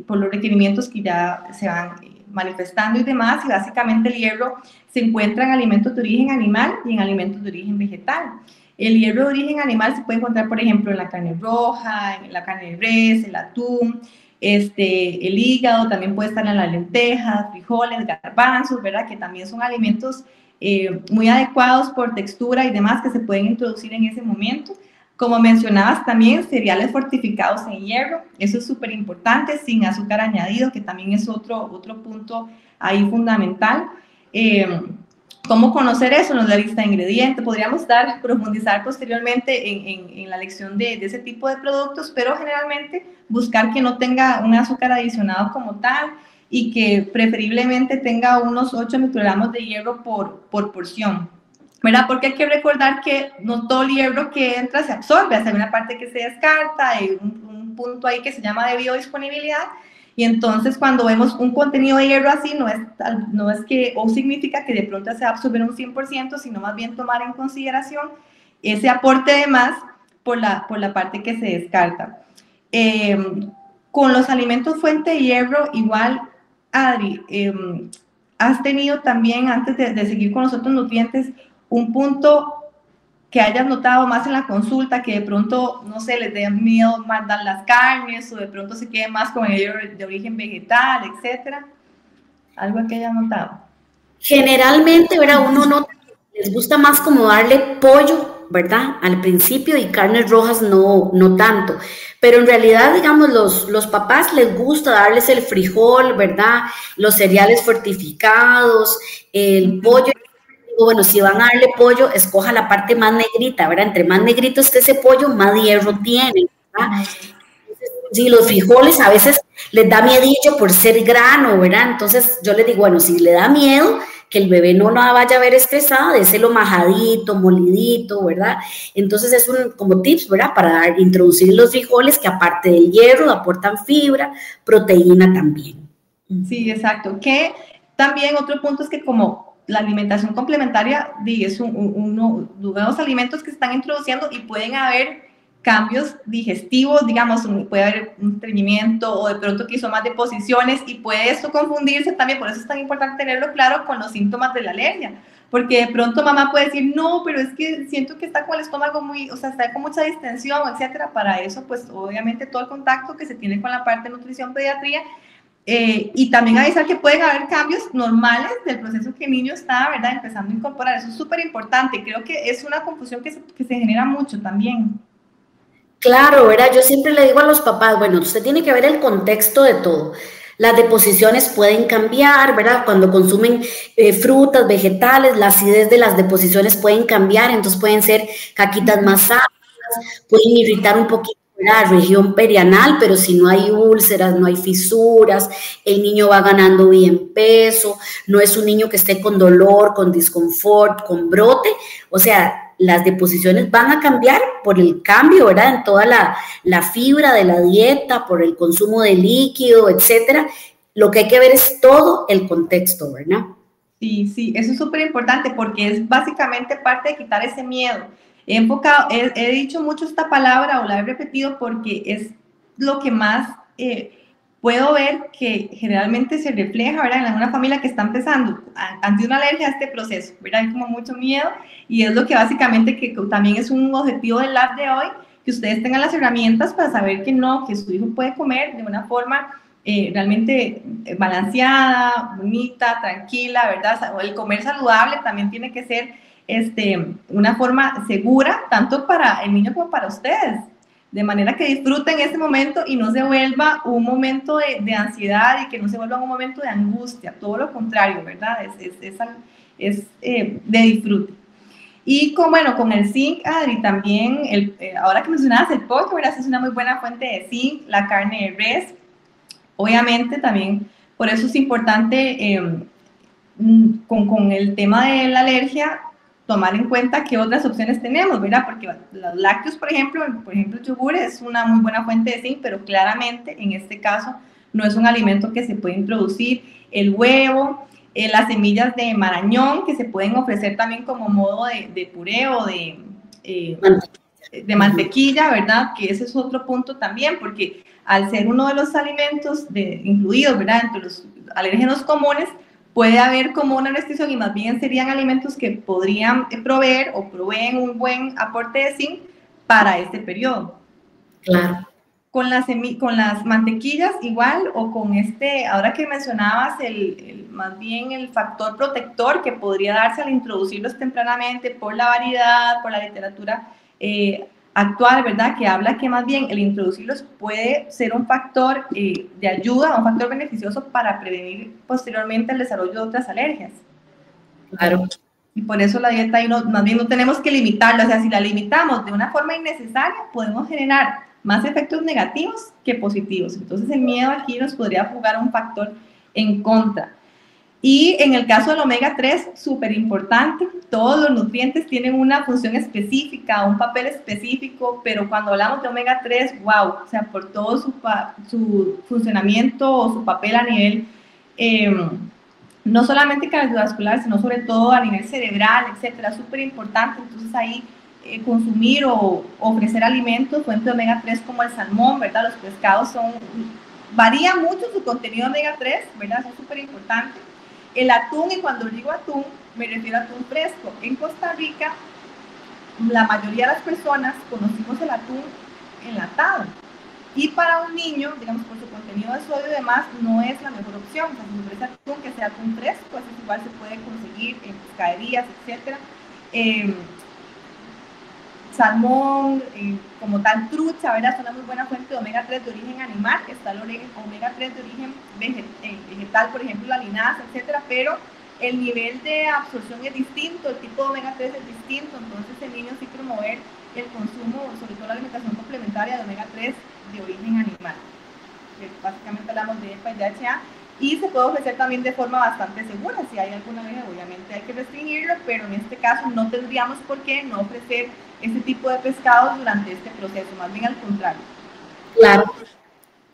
Speaker 1: por los requerimientos que ya se van manifestando y demás, y básicamente el hierro se encuentra en alimentos de origen animal y en alimentos de origen vegetal. El hierro de origen animal se puede encontrar, por ejemplo, en la carne roja, en la carne de res, el atún, el hígado, también puede estar en las lentejas, frijoles, garbanzos, ¿verdad? Que también son alimentos muy adecuados por textura y demás que se pueden introducir en ese momento. Como mencionabas también, cereales fortificados en hierro, eso es súper importante, sin azúcar añadido, que también es otro punto ahí fundamental. ¿Cómo conocer eso? Nos da lista de ingredientes. Podríamos profundizar posteriormente en la lección de ese tipo de productos, pero generalmente buscar que no tenga un azúcar adicionado como tal y que preferiblemente tenga unos 8 microgramos de hierro por porción, ¿verdad? Porque hay que recordar que no todo el hierro que entra se absorbe, hay una parte que se descarta, hay un punto ahí que se llama de biodisponibilidad. Y entonces cuando vemos un contenido de hierro así, no es que, o significa que de pronto se va a absorber un 100%, sino más bien tomar en consideración ese aporte de más por la parte que se descarta. Con los alimentos fuente de hierro, igual, Adri, has tenido también, antes de seguir con los otros nutrientes, un punto que hayas notado más en la consulta, que de pronto, no sé, les dé miedo más dar las carnes, o de pronto se quede más con el hierro de origen vegetal, etcétera. ¿Algo que hayas notado?
Speaker 2: Generalmente, ¿verdad? Uno nota que les gusta más como darle pollo, ¿verdad? Al principio, y carnes rojas no tanto. Pero en realidad, digamos, los papás les gusta darles el frijol, ¿verdad? Los cereales fortificados, el pollo. Bueno, si van a darle pollo, escoja la parte más negrita, ¿verdad? Entre más negrito esté ese pollo, más hierro tiene, ¿verdad? Entonces, sí, los frijoles a veces les da miedillo por ser grano, ¿verdad? Entonces yo les digo, bueno, si le da miedo que el bebé no la vaya a ver estresada, déselo majadito, molidito, ¿verdad? Entonces es como tips, ¿verdad? Para introducir los frijoles que aparte del hierro aportan fibra, proteína también.
Speaker 1: Sí, exacto. Que también otro punto es que como la alimentación complementaria es nuevos alimentos que se están introduciendo y pueden haber cambios digestivos, digamos, puede haber un estreñimiento o de pronto que hizo más deposiciones y puede esto confundirse también, por eso es tan importante tenerlo claro con los síntomas de la alergia, porque de pronto mamá puede decir, no, pero es que siento que está con el estómago está con mucha distensión, etcétera. Para eso, pues obviamente todo el contacto que se tiene con la parte de nutrición pediatría. Y también avisar que pueden haber cambios normales del proceso que el niño está, ¿verdad?, empezando a incorporar. Eso es súper importante. Creo que es una confusión que se genera mucho también.
Speaker 2: Claro, ¿verdad? Yo siempre le digo a los papás, bueno, usted tiene que ver el contexto de todo. Las deposiciones pueden cambiar, ¿verdad? Cuando consumen frutas, vegetales, la acidez de las deposiciones pueden cambiar, entonces pueden ser caquitas más ácidas, pueden irritar un poquito la región perianal, pero si no hay úlceras, no hay fisuras, el niño va ganando bien peso, no es un niño que esté con dolor, con disconfort, con brote, o sea, las deposiciones van a cambiar por el cambio, ¿verdad? En toda la fibra de la dieta, por el consumo de líquido, etcétera. Lo que hay que ver es todo el contexto, ¿verdad?
Speaker 1: Sí, sí, eso es súper importante porque es básicamente parte de quitar ese miedo. He dicho mucho esta palabra o la he repetido porque es lo que más puedo ver que generalmente se refleja, ¿verdad?, en una familia que está empezando ante una alergia a este proceso, ¿verdad? Hay como mucho miedo y es lo que básicamente que también es un objetivo del lab de hoy, que ustedes tengan las herramientas para saber que su hijo puede comer de una forma realmente balanceada, bonita, tranquila, ¿verdad? El comer saludable también tiene que ser una forma segura, tanto para el niño como para ustedes, de manera que disfruten ese momento y no se vuelva un momento de ansiedad y que no se vuelva un momento de angustia, todo lo contrario, ¿verdad? Es de disfrute. Y bueno, con el zinc, Adri, también, ahora que mencionabas el pollo, ¿verdad? Es una muy buena fuente de zinc, la carne de res, obviamente también, por eso es importante con el tema de la alergia, tomar en cuenta qué otras opciones tenemos, ¿verdad? Porque los lácteos, por ejemplo, el yogur es una muy buena fuente de zinc, pero claramente en este caso no es un alimento que se puede introducir. El huevo, las semillas de marañón, que se pueden ofrecer también como modo de puré o de mantequilla, ¿verdad? Que ese es otro punto también, porque al ser uno de los alimentos incluidos, ¿verdad? Entre los alérgenos comunes, puede haber como una restricción y más bien serían alimentos que podrían proveer o proveen un buen aporte de zinc para este periodo.
Speaker 2: Claro.
Speaker 1: Con las mantequillas igual, o con ahora que mencionabas más bien el factor protector que podría darse al introducirlos tempranamente por la variedad, por la literatura actual, ¿verdad? Que habla que más bien el introducirlos puede ser un factor de ayuda, un factor beneficioso para prevenir posteriormente el desarrollo de otras alergias.
Speaker 2: Claro.
Speaker 1: Y por eso la dieta ahí más bien no tenemos que limitarla, o sea, si la limitamos de una forma innecesaria, podemos generar más efectos negativos que positivos. Entonces el miedo aquí nos podría jugar un factor en contra. Y en el caso del omega 3, súper importante, todos los nutrientes tienen una función específica, un papel específico, pero cuando hablamos de omega 3, wow, o sea, por todo su funcionamiento o su papel a nivel, no solamente cardiovascular, sino sobre todo a nivel cerebral, etcétera, súper importante. Entonces ahí consumir o ofrecer alimentos fuente de omega 3 como el salmón, ¿verdad? Los pescados varía mucho su contenido de omega 3, ¿verdad? Son súper importantes. El atún, y cuando digo atún, me refiero a atún fresco. En Costa Rica, la mayoría de las personas conocimos el atún enlatado. Y para un niño, digamos, por su contenido de sodio y demás, no es la mejor opción. O sea, si ofrece atún que sea atún fresco, pues igual se puede conseguir en pescaderías, etc. Salmón, como tal trucha, ¿verdad? Es una muy buena fuente de omega 3 de origen animal. Está el omega 3 de origen vegetal, por ejemplo, la linaza, etcétera, pero el nivel de absorción es distinto, el tipo de omega 3 es distinto, entonces el niño sí promover el consumo, sobre todo la alimentación complementaria de omega 3 de origen animal, que básicamente hablamos de EPA y DHA, y se puede ofrecer también de forma bastante segura. Si hay alguna vez, obviamente hay que restringirlo, pero en este caso no tendríamos por qué no ofrecer este tipo de pescados durante este proceso, más bien al contrario.
Speaker 2: Claro,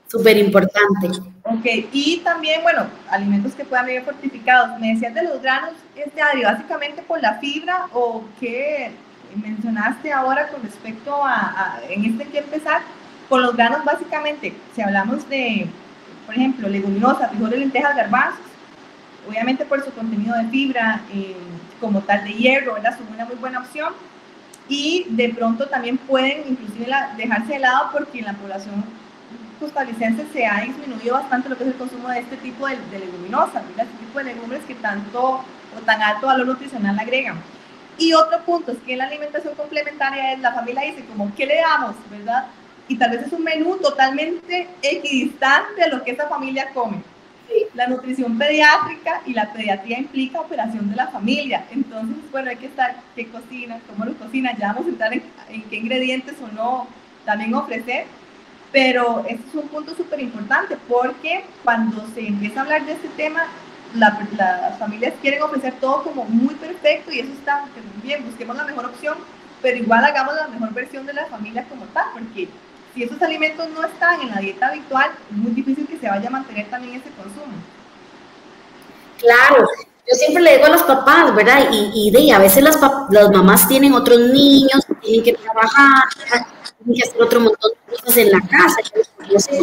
Speaker 2: súper importante.
Speaker 1: Ok, y también, bueno, alimentos que puedan venir fortificados. Me decías de los granos, Adri, básicamente por la fibra, o qué mencionaste ahora con respecto en que empezar, con los granos básicamente, si hablamos de, por ejemplo, leguminosas, frijoles, lentejas, garbanzos, obviamente por su contenido de fibra, como tal de hierro, ¿verdad? Son una muy buena opción. Y de pronto también pueden inclusive dejarse de lado porque en la población costarricense se ha disminuido bastante lo que es el consumo de este tipo de leguminosas, ¿verdad? Este tipo de legumbres que tanto o tan alto valor nutricional agregan. Y otro punto es que la alimentación complementaria es, la familia dice como, ¿qué le damos, verdad? Y tal vez es un menú totalmente equidistante de lo que esa familia come. La nutrición pediátrica y la pediatría implica operación de la familia. Entonces, bueno, hay que estar qué cocina, cómo lo cocina, ya vamos a entrar en qué ingredientes o no también ofrecer. Pero este es un punto súper importante porque cuando se empieza a hablar de este tema, las familias quieren ofrecer todo como muy perfecto y eso está muy bien, busquemos la mejor opción, pero igual hagamos la mejor versión de la familia como tal, porque si esos alimentos no están en la dieta habitual, es muy difícil que se vaya a mantener también ese consumo.
Speaker 2: Claro, yo siempre le digo a los papás, ¿verdad? Y a veces las mamás tienen otros niños, tienen que trabajar, tienen que hacer otro montón de cosas en la casa. Yo sé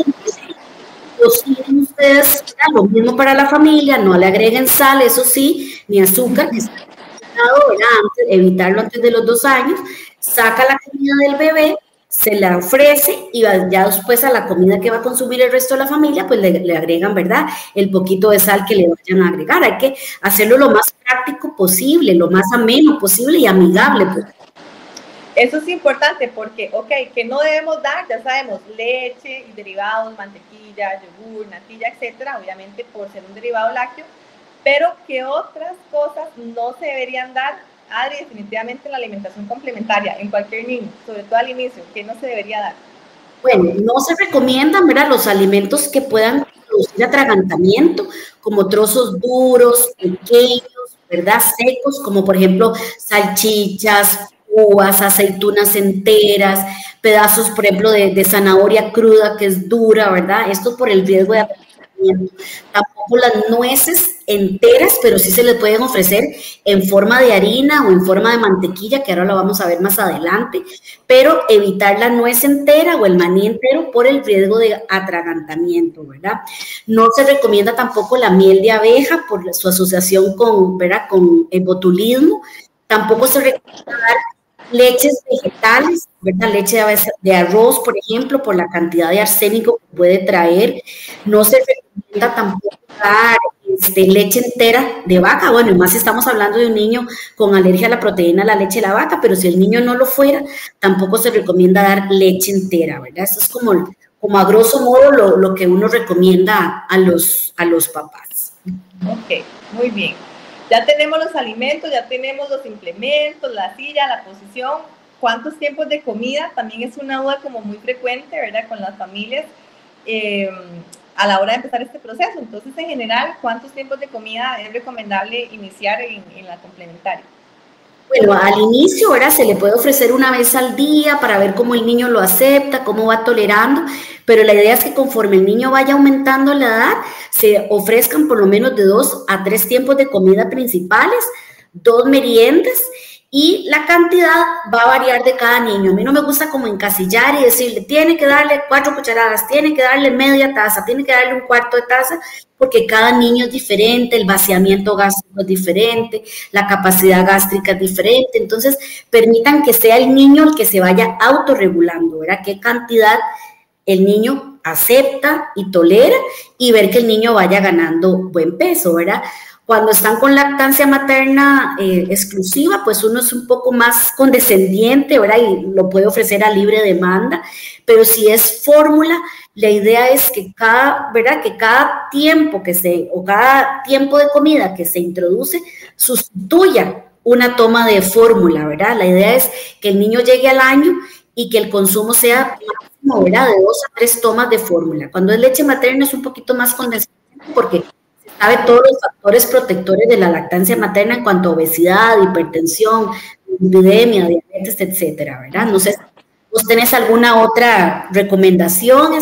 Speaker 2: cocinen ustedes lo mismo para la familia, no le agreguen sal, eso sí, ni azúcar, que está evitarlo antes de los 2 años, saca la comida del bebé, se la ofrece y ya después a la comida que va a consumir el resto de la familia, pues le agregan, ¿verdad? El poquito de sal que le vayan a agregar. Hay que hacerlo lo más práctico posible, lo más ameno posible y amigable. Pues.
Speaker 1: Eso es importante porque, ok, que no debemos dar, ya sabemos, leche y derivados, mantequilla, yogur, natilla, etcétera, obviamente por ser un derivado lácteo, pero que otras cosas no se deberían dar Adri, definitivamente la alimentación complementaria en cualquier niño, sobre todo al inicio, ¿qué no se debería dar?
Speaker 2: Bueno, no se recomiendan, ¿verdad?, los alimentos que puedan producir atragantamiento, como trozos duros, pequeños, ¿verdad?, secos, como por ejemplo salchichas, uvas, aceitunas enteras, pedazos, por ejemplo, de zanahoria cruda que es dura, ¿verdad? Esto por el riesgo de atragantamiento. Tampoco las nueces enteras, pero sí se les pueden ofrecer en forma de harina o en forma de mantequilla, que ahora lo vamos a ver más adelante, pero evitar la nuez entera o el maní entero por el riesgo de atragantamiento, ¿verdad? No se recomienda tampoco la miel de abeja por su asociación con, ¿verdad?, con el botulismo. Tampoco se recomienda dar leches vegetales, ¿verdad?, leche de arroz, por ejemplo, por la cantidad de arsénico que puede traer. No se recomienda tampoco dar leche entera de vaca. Bueno, y más si estamos hablando de un niño con alergia a la proteína de la leche de la vaca, pero si el niño no lo fuera, tampoco se recomienda dar leche entera, ¿verdad? Eso es como a grosso modo lo que uno recomienda a los papás.
Speaker 1: Ok, muy bien. Ya tenemos los alimentos, ya tenemos los implementos, la silla, la posición. ¿Cuántos tiempos de comida? También es una duda como muy frecuente, ¿verdad?, con las familias a la hora de empezar este proceso. Entonces, en general, ¿cuántos tiempos de comida es recomendable iniciar en la complementaria?
Speaker 2: Bueno, al inicio, ¿verdad?, se le puede ofrecer una vez al día para ver cómo el niño lo acepta, cómo va tolerando, pero la idea es que conforme el niño vaya aumentando la edad, se ofrezcan por lo menos de 2 a 3 tiempos de comida principales, 2 meriendas, y la cantidad va a variar de cada niño. A mí no me gusta como encasillar y decirle, tiene que darle 4 cucharadas, tiene que darle media taza, tiene que darle un cuarto de taza, porque cada niño es diferente, el vaciamiento gástrico es diferente, la capacidad gástrica es diferente. Entonces, permitan que sea el niño el que se vaya autorregulando, ¿verdad?, qué cantidad el niño acepta y tolera, y ver que el niño vaya ganando buen peso, ¿verdad? Cuando están con lactancia materna exclusiva, pues uno es un poco más condescendiente, ¿verdad?, y lo puede ofrecer a libre demanda, pero si es fórmula, la idea es que ¿verdad?, que cada tiempo cada tiempo de comida que se introduce sustituya una toma de fórmula, ¿verdad? La idea es que el niño llegue al año y que el consumo sea máximo, ¿verdad?, de 2 a 3 tomas de fórmula. Cuando es leche materna es un poquito más condescendiente porque sabe todos los factores protectores de la lactancia materna en cuanto a obesidad, hipertensión, lipidemia, diabetes, etcétera, ¿verdad? No sé, ¿vos tenés alguna otra recomendación,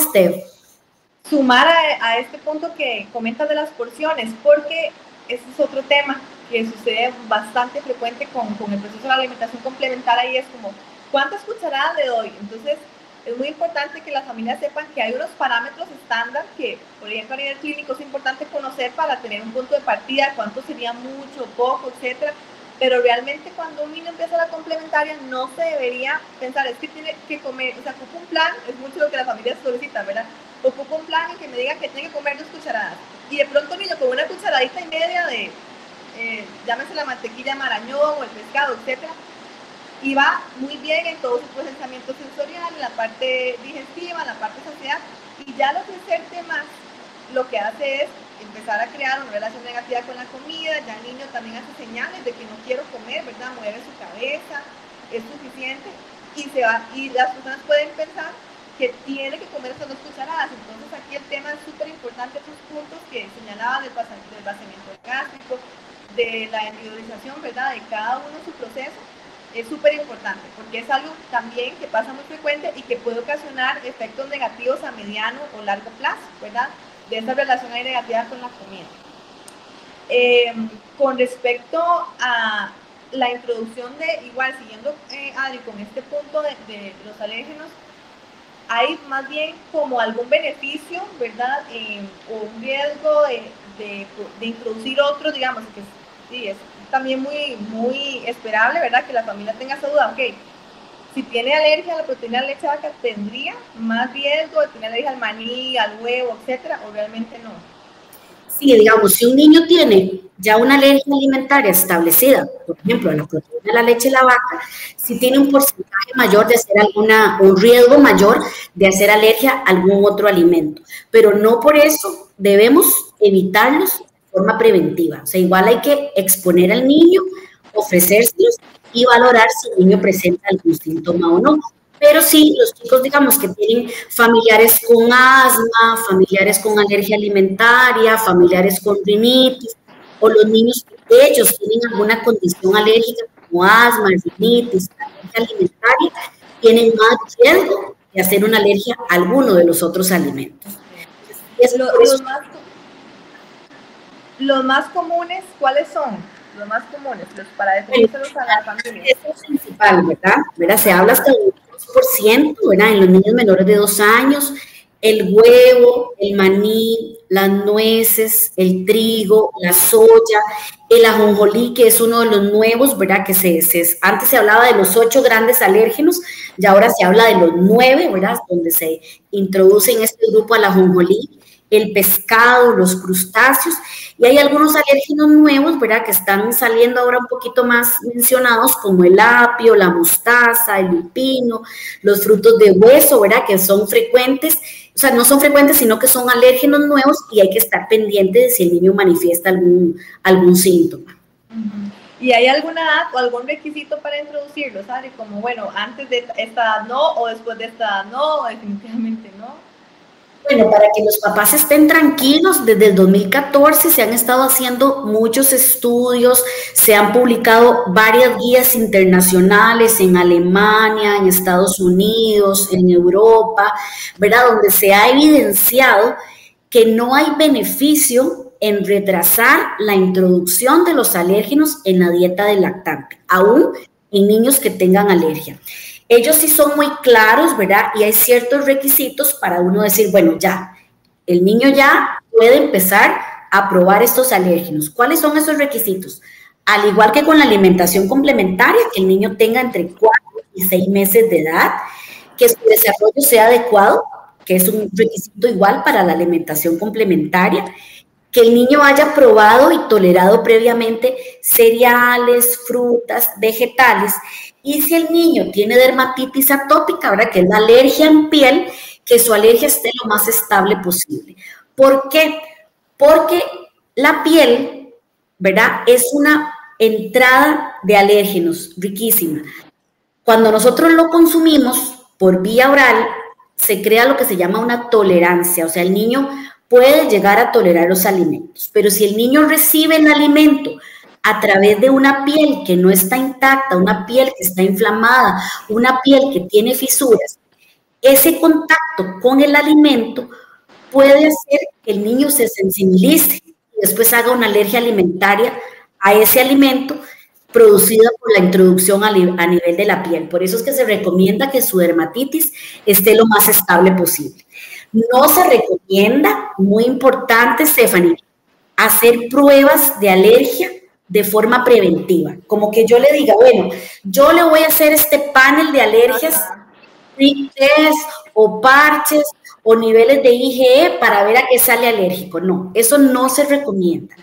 Speaker 1: Sumar a este punto que comentas de las porciones, porque ese es otro tema que sucede bastante frecuente con el proceso de la alimentación complementaria, y es como, ¿cuántas cucharadas le doy? Entonces, es muy importante que las familias sepan que hay unos parámetros estándar que, por ejemplo, a nivel clínico es importante conocer para tener un punto de partida, cuánto sería mucho, poco, etcétera. Pero realmente cuando un niño empieza la complementaria no se debería pensar, es que tiene que comer, o sea, ocupo un plan, es mucho lo que las familias solicitan, ¿verdad? Ocupo un plan y que me diga que tiene que comer 2 cucharadas. Y de pronto un niño con una cucharadita y media de, llámese la mantequilla marañón o el pescado, etcétera, y va muy bien en todo su procesamiento sensorial, en la parte digestiva, en la parte saciedad, y ya lo que inserte más, lo que hace es empezar a crear una relación negativa con la comida. Ya el niño también hace señales de que no quiero comer, ¿verdad?, mueve su cabeza, es suficiente, y las personas pueden pensar que tiene que comer esas 2 cucharadas. Entonces aquí el tema es súper importante, esos puntos que señalaban del vaciamiento gástrico, de la individualización, ¿verdad?, de cada uno su proceso. Es súper importante porque es algo también que pasa muy frecuente y que puede ocasionar efectos negativos a mediano o largo plazo, ¿verdad?, de esta relación ahí negativa con la comida. Con respecto a la introducción de, igual siguiendo Adri con este punto de los alérgenos, hay más bien como algún beneficio, ¿verdad?, o un riesgo de introducir otros, digamos, que sí, es también muy esperable, ¿verdad?, que la familia tenga esa duda. Ok, si tiene alergia a la proteína de leche de vaca, ¿tendría más riesgo de tener alergia al maní, al huevo, etcétera, o realmente no?
Speaker 2: Sí, digamos, si un niño tiene ya una alergia alimentaria establecida, por ejemplo, a la proteína de la leche de la vaca, sí tiene un porcentaje mayor de hacer un riesgo mayor de hacer alergia a algún otro alimento, pero no por eso debemos evitarlos de forma preventiva. O sea, igual hay que exponer al niño ofrecérselos y valorar si el niño presenta algún síntoma o no. Pero sí, los chicos, digamos, que tienen familiares con asma, familiares con alergia alimentaria, familiares con rinitis, o los niños que ellos tienen alguna condición alérgica como asma, rinitis, alergia alimentaria, tienen más riesgo de hacer una alergia a alguno de los otros alimentos.
Speaker 1: Los más comunes, ¿cuáles son? Los más comunes, para definírselos a la familia.
Speaker 2: Es el principal, ¿verdad? Se habla hasta del 2%, ¿verdad? En los niños menores de 2 años, el huevo, el maní, las nueces, el trigo, la soya, el ajonjolí, que es uno de los nuevos, ¿verdad? Que antes se hablaba de los 8 grandes alérgenos, y ahora se habla de los 9, ¿verdad? Donde se introduce en este grupo al ajonjolí, el pescado, los crustáceos, y hay algunos alérgenos nuevos, ¿verdad?, que están saliendo ahora un poquito más mencionados, como el apio, la mostaza, el lupino, los frutos de hueso, ¿verdad?, que son frecuentes, o sea, no son frecuentes, sino que son alérgenos nuevos y hay que estar pendiente de si el niño manifiesta algún síntoma.
Speaker 1: ¿Y hay alguna edad o algún requisito para introducirlos, Adri? Como, bueno, antes de esta edad no, o después de esta edad no, o definitivamente no.
Speaker 2: Bueno, para que los papás estén tranquilos, desde el 2014 se han estado haciendo muchos estudios, se han publicado varias guías internacionales en Alemania, en Estados Unidos, en Europa, ¿verdad? Donde se ha evidenciado que no hay beneficio en retrasar la introducción de los alérgenos en la dieta del lactante, aún en niños que tengan alergia. Ellos sí son muy claros, ¿verdad? Y hay ciertos requisitos para uno decir, bueno, ya, el niño ya puede empezar a probar estos alérgenos. ¿Cuáles son esos requisitos? Al igual que con la alimentación complementaria, que el niño tenga entre 4 y 6 meses de edad, que su desarrollo sea adecuado, que es un requisito igual para la alimentación complementaria, que el niño haya probado y tolerado previamente cereales, frutas, vegetales. Y si el niño tiene dermatitis atópica, ¿verdad?, que es la alergia en piel, que su alergia esté lo más estable posible. ¿Por qué? Porque la piel, ¿verdad?, es una entrada de alérgenos riquísima. Cuando nosotros lo consumimos por vía oral, se crea lo que se llama una tolerancia, o sea, el niño puede llegar a tolerar los alimentos, pero si el niño recibe el alimento a través de una piel que no está intacta, una piel que está inflamada, una piel que tiene fisuras, ese contacto con el alimento puede hacer que el niño se sensibilice y después haga una alergia alimentaria a ese alimento producida por la introducción a nivel de la piel. Por eso es que se recomienda que su dermatitis esté lo más estable posible. No se recomienda, muy importante, Stephanie, hacer pruebas de alergia de forma preventiva. Como que yo le diga, bueno, yo le voy a hacer este panel de alergias, test o parches o niveles de IgE para ver a qué sale alérgico. No, eso no se recomienda.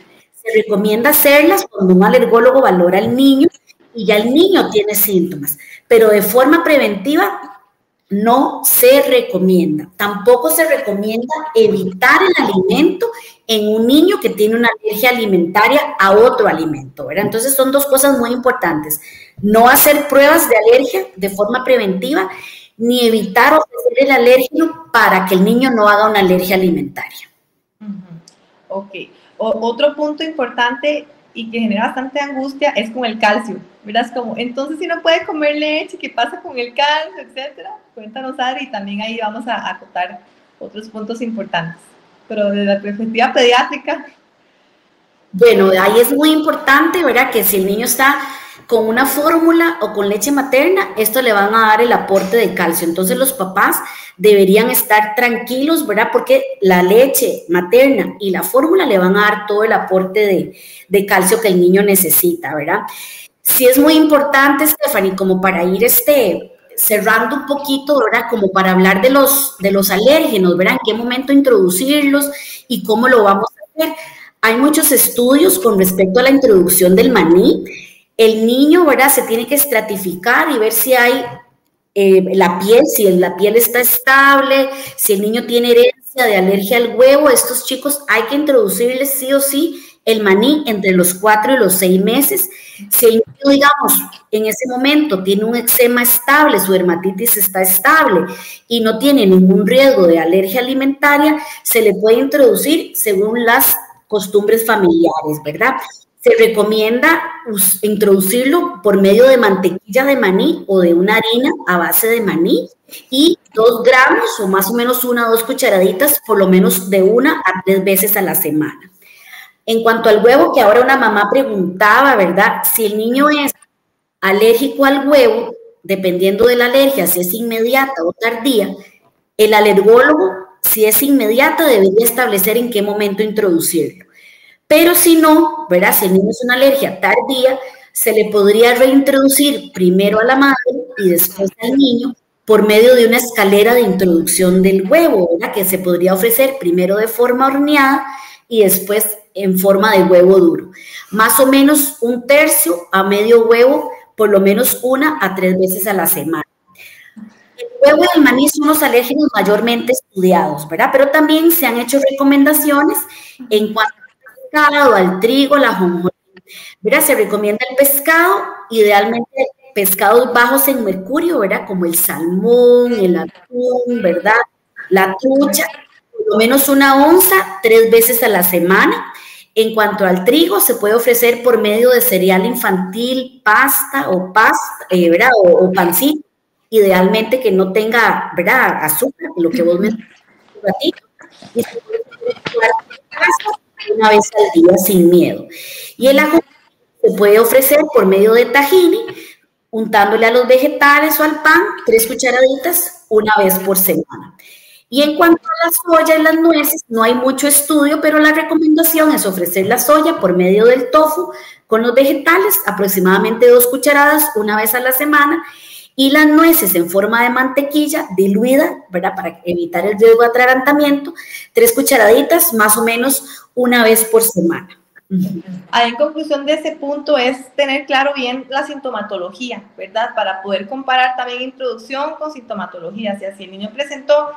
Speaker 2: Se recomienda hacerlas cuando un alergólogo valora al niño y ya el niño tiene síntomas, pero de forma preventiva no se recomienda. Tampoco se recomienda evitar el alimento en un niño que tiene una alergia alimentaria a otro alimento, ¿verdad? Entonces son dos cosas muy importantes. No hacer pruebas de alergia de forma preventiva, ni evitar ofrecer el alérgeno para que el niño no haga una alergia alimentaria.
Speaker 1: Ok. Otro punto importante y que genera bastante angustia es con el calcio. Verás como, entonces si no puede comer leche, ¿qué pasa con el calcio, etcétera? Cuéntanos, Adri, y también ahí vamos a acotar otros puntos importantes. Pero desde la perspectiva pediátrica.
Speaker 2: Bueno, ahí es muy importante, ¿verdad?, que si el niño está con una fórmula o con leche materna, esto le van a dar el aporte de calcio. Entonces los papás deberían estar tranquilos, ¿verdad?, porque la leche materna y la fórmula le van a dar todo el aporte de calcio que el niño necesita, ¿verdad? Sí es muy importante, Stephanie, como para ir cerrando un poquito, ¿verdad?, como para hablar de los alérgenos, ¿verdad?, en qué momento introducirlos y cómo lo vamos a hacer. Hay muchos estudios con respecto a la introducción del maní. El niño, ¿verdad?, se tiene que estratificar y ver si hay la piel, si la piel está estable, si el niño tiene herencia de alergia al huevo. Estos chicos hay que introducirles sí o sí el maní entre los 4 y los 6 meses. Si el niño, digamos, en ese momento tiene un eczema estable, su dermatitis está estable y no tiene ningún riesgo de alergia alimentaria, se le puede introducir según las costumbres familiares, ¿verdad? Se recomienda introducirlo por medio de mantequilla de maní o de una harina a base de maní y 2 gramos o más o menos 1 o 2 cucharaditas, por lo menos de 1 a 3 veces a la semana. En cuanto al huevo, que ahora una mamá preguntaba, ¿verdad? Si el niño es alérgico al huevo, dependiendo de la alergia, si es inmediata o tardía, el alergólogo, si es inmediata, debería establecer en qué momento introducirlo. Pero si no, ¿verdad? Si el niño es una alergia tardía, se le podría reintroducir primero a la madre y después al niño por medio de una escalera de introducción del huevo, ¿verdad? Que se podría ofrecer primero de forma horneada y después en forma de huevo duro. Más o menos 1/3 a medio huevo, por lo menos 1 a 3 veces a la semana. El huevo y el maní son los alérgenos mayormente estudiados, ¿verdad? Pero también se han hecho recomendaciones en cuanto pescado, al trigo, la ajonjolí. ¿Verdad? Se recomienda el pescado, idealmente pescados bajos en mercurio, ¿verdad? Como el salmón, el atún, ¿verdad? La trucha, por lo menos 1 onza, 3 veces a la semana. En cuanto al trigo, se puede ofrecer por medio de cereal infantil, pasta, ¿verdad? O pancito, idealmente que no tenga, ¿verdad? Azúcar, lo que vos mencionaste un ratito. Y se puede una vez al día sin miedo. Y el ajonjolí se puede ofrecer por medio de tahini, untándole a los vegetales o al pan 3 cucharaditas 1 vez por semana. Y en cuanto a la soya y las nueces, no hay mucho estudio, pero la recomendación es ofrecer la soya por medio del tofu con los vegetales, aproximadamente 2 cucharadas 1 vez a la semana, y las nueces en forma de mantequilla diluida, ¿verdad? Para evitar el riesgo de atragantamiento, 3 cucharaditas más o menos 1 vez por semana.
Speaker 1: Ahí en conclusión de ese punto es tener claro bien la sintomatología, ¿verdad? Para poder comparar también introducción con sintomatología. O sea, si el niño presentó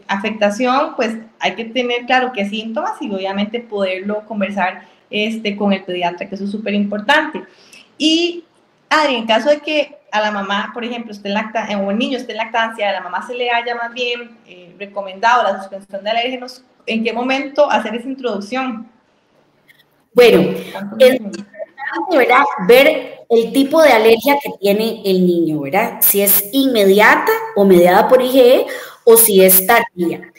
Speaker 1: afectación, pues hay que tener claro qué síntomas y obviamente poderlo conversar con el pediatra, que eso es súper importante. Y Adri, en caso de que a la mamá, por ejemplo, o el niño esté en lactancia, a la mamá se le haya más bien recomendado la suspensión de alérgenos, ¿en qué momento hacer esa introducción?
Speaker 2: Bueno, es importante, ¿verdad? Ver el tipo de alergia que tiene el niño, ¿verdad? Si es inmediata o mediada por IgE o si es tardía.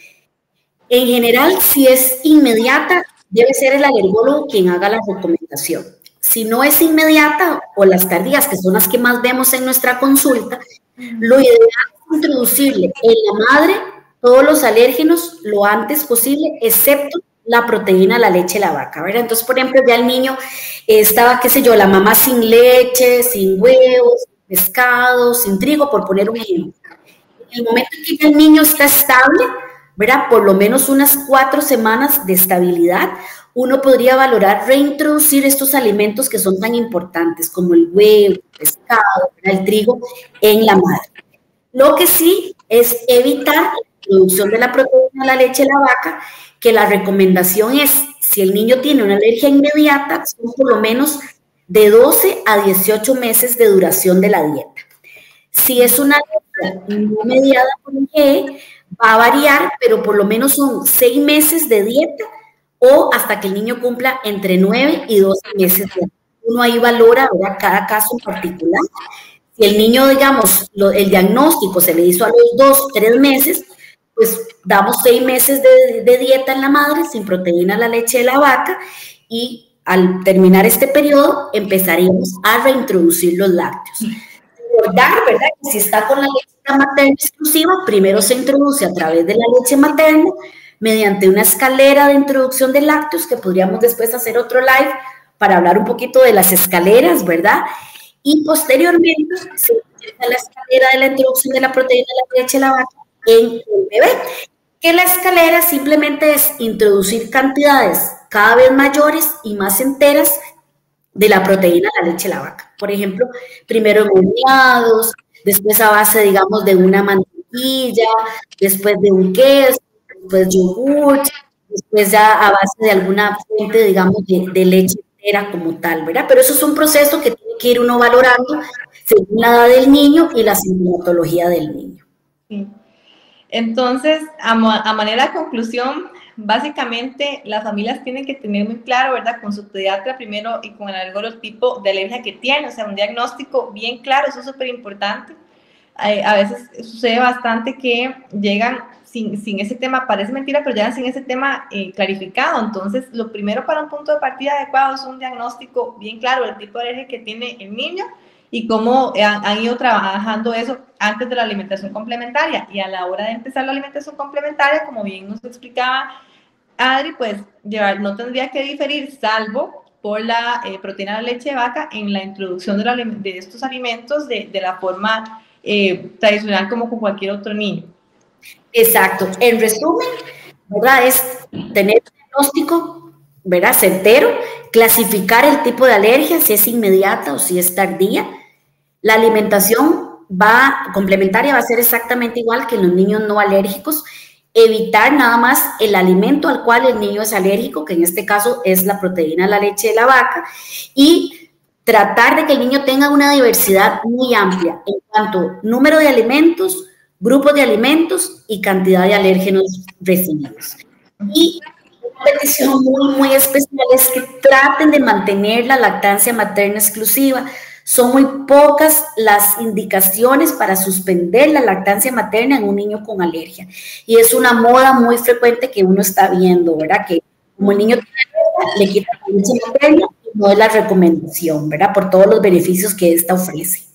Speaker 2: En general, si es inmediata, debe ser el alergólogo quien haga la recomendación. Si no es inmediata o las tardías, que son las que más vemos en nuestra consulta, lo ideal es introducirle en la madre todos los alérgenos lo antes posible, excepto la proteína, la leche de la vaca, ¿verdad? Entonces, por ejemplo, ya el niño estaba, qué sé yo, la mamá sin leche, sin huevos, sin pescado, sin trigo, por poner un ejemplo. En el momento en que el niño está estable, ¿verdad? Por lo menos unas 4 semanas de estabilidad, uno podría valorar reintroducir estos alimentos que son tan importantes como el huevo, el pescado, el trigo en la madre. Lo que sí es evitar la introducción de la proteína de la leche de la vaca, que la recomendación es, si el niño tiene una alergia inmediata, son por lo menos de 12 a 18 meses de duración de la dieta. Si es una alergia no mediada por IgE, va a variar, pero por lo menos son 6 meses de dieta o hasta que el niño cumpla entre 9 y 12 meses de dieta. Uno ahí valora, ¿verdad?, cada caso en particular. Si el niño, digamos, el diagnóstico se le hizo a los 2, 3 meses, pues damos 6 meses de dieta en la madre sin proteína la leche de la vaca y al terminar este periodo empezaríamos a reintroducir los lácteos. Recordar, ¿verdad?, que si está con la leche materna exclusiva, primero se introduce a través de la leche materna mediante una escalera de introducción de lácteos, que podríamos después hacer otro live para hablar un poquito de las escaleras, ¿verdad? Y posteriormente se utiliza la escalera de la introducción de la proteína de la leche de la vaca en el bebé, que la escalera simplemente es introducir cantidades cada vez mayores y más enteras de la proteína de la leche de la vaca. Por ejemplo, primero en horneados, después a base, digamos, de una mantequilla, después de un queso, después yogur, después ya a base de alguna fuente, digamos, de leche entera como tal, ¿verdad? Pero eso es un proceso que tiene que ir uno valorando según la edad del niño y la sintomatología del niño.
Speaker 1: Sí. Entonces, a manera de conclusión, básicamente las familias tienen que tener muy claro, ¿verdad? Con su pediatra primero y con el alergólogo el tipo de alergia que tiene, o sea, un diagnóstico bien claro, eso es súper importante. A veces sucede bastante que llegan sin ese tema, parece mentira, pero llegan sin ese tema clarificado. Entonces, lo primero para un punto de partida adecuado es un diagnóstico bien claro del tipo de alergia que tiene el niño y cómo han ido trabajando eso antes de la alimentación complementaria. Y a la hora de empezar la alimentación complementaria, como bien nos explicaba Adri, pues no tendría que diferir, salvo por la proteína de la leche de vaca en la introducción de estos alimentos de la forma tradicional como con cualquier otro niño.
Speaker 2: Exacto. En resumen, ¿verdad? Es tener un diagnóstico, ¿verdad? Certero, clasificar el tipo de alergia, si es inmediata o si es tardía. La alimentación complementaria va a ser exactamente igual que en los niños no alérgicos. Evitar nada más el alimento al cual el niño es alérgico, que en este caso es la proteína de la leche de la vaca, y tratar de que el niño tenga una diversidad muy amplia en cuanto a número de alimentos, grupos de alimentos y cantidad de alérgenos recibidos. Y una petición muy especial es que traten de mantener la lactancia materna exclusiva. Son muy pocas las indicaciones para suspender la lactancia materna en un niño con alergia. Y es una moda muy frecuente que uno está viendo, ¿verdad? Que como el niño tiene alergia, le quitan la leche materna y no es la recomendación, ¿verdad? Por todos los beneficios que esta ofrece.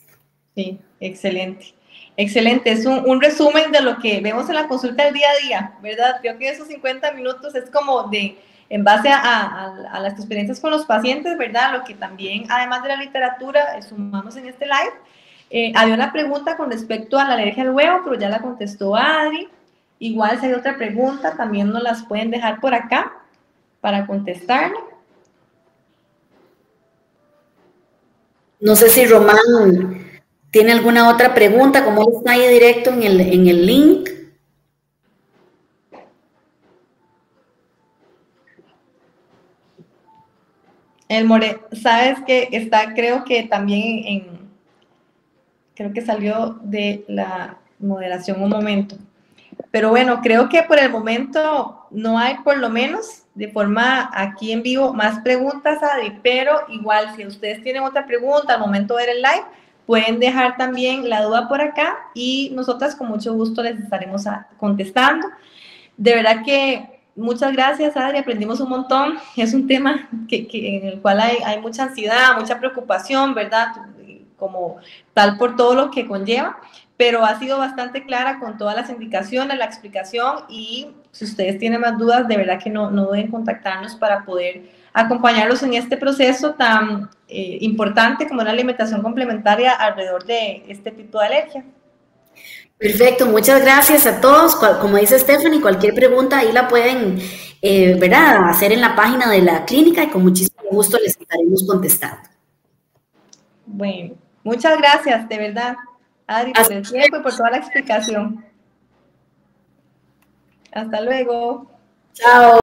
Speaker 1: Sí, excelente. Excelente, es un resumen de lo que vemos en la consulta del día a día, ¿verdad? Creo que esos 50 minutos es como en base a las experiencias con los pacientes, ¿verdad? Lo que también, además de la literatura, sumamos en este live. Había una pregunta con respecto a la alergia al huevo, pero ya la contestó Adri. Igual si hay otra pregunta, también nos las pueden dejar por acá para contestar.
Speaker 2: No sé si Román tiene alguna otra pregunta, como él está ahí directo en el link.
Speaker 1: El More, sabes que está, creo que también creo que salió de la moderación un momento. Pero bueno, creo que por el momento no hay, por lo menos de forma aquí en vivo, más preguntas, Adri, pero igual si ustedes tienen otra pregunta al momento de ver el live, pueden dejar también la duda por acá y nosotras con mucho gusto les estaremos contestando. De verdad que muchas gracias, Adri, aprendimos un montón. Es un tema en el cual hay mucha ansiedad, mucha preocupación, ¿verdad? Como tal por todo lo que conlleva, pero ha sido bastante clara con todas las indicaciones, la explicación y si ustedes tienen más dudas, de verdad que no deben contactarnos para poder acompañarlos en este proceso tan importante como la alimentación complementaria alrededor de este tipo de alergia.
Speaker 2: Perfecto, muchas gracias a todos. Como dice Stephanie, cualquier pregunta ahí la pueden, ¿verdad? Hacer en la página de la clínica y con muchísimo gusto les estaremos contestando.
Speaker 1: Bueno, muchas gracias, de verdad, Adri, por el tiempo y por toda la explicación. Hasta luego.
Speaker 2: Chao.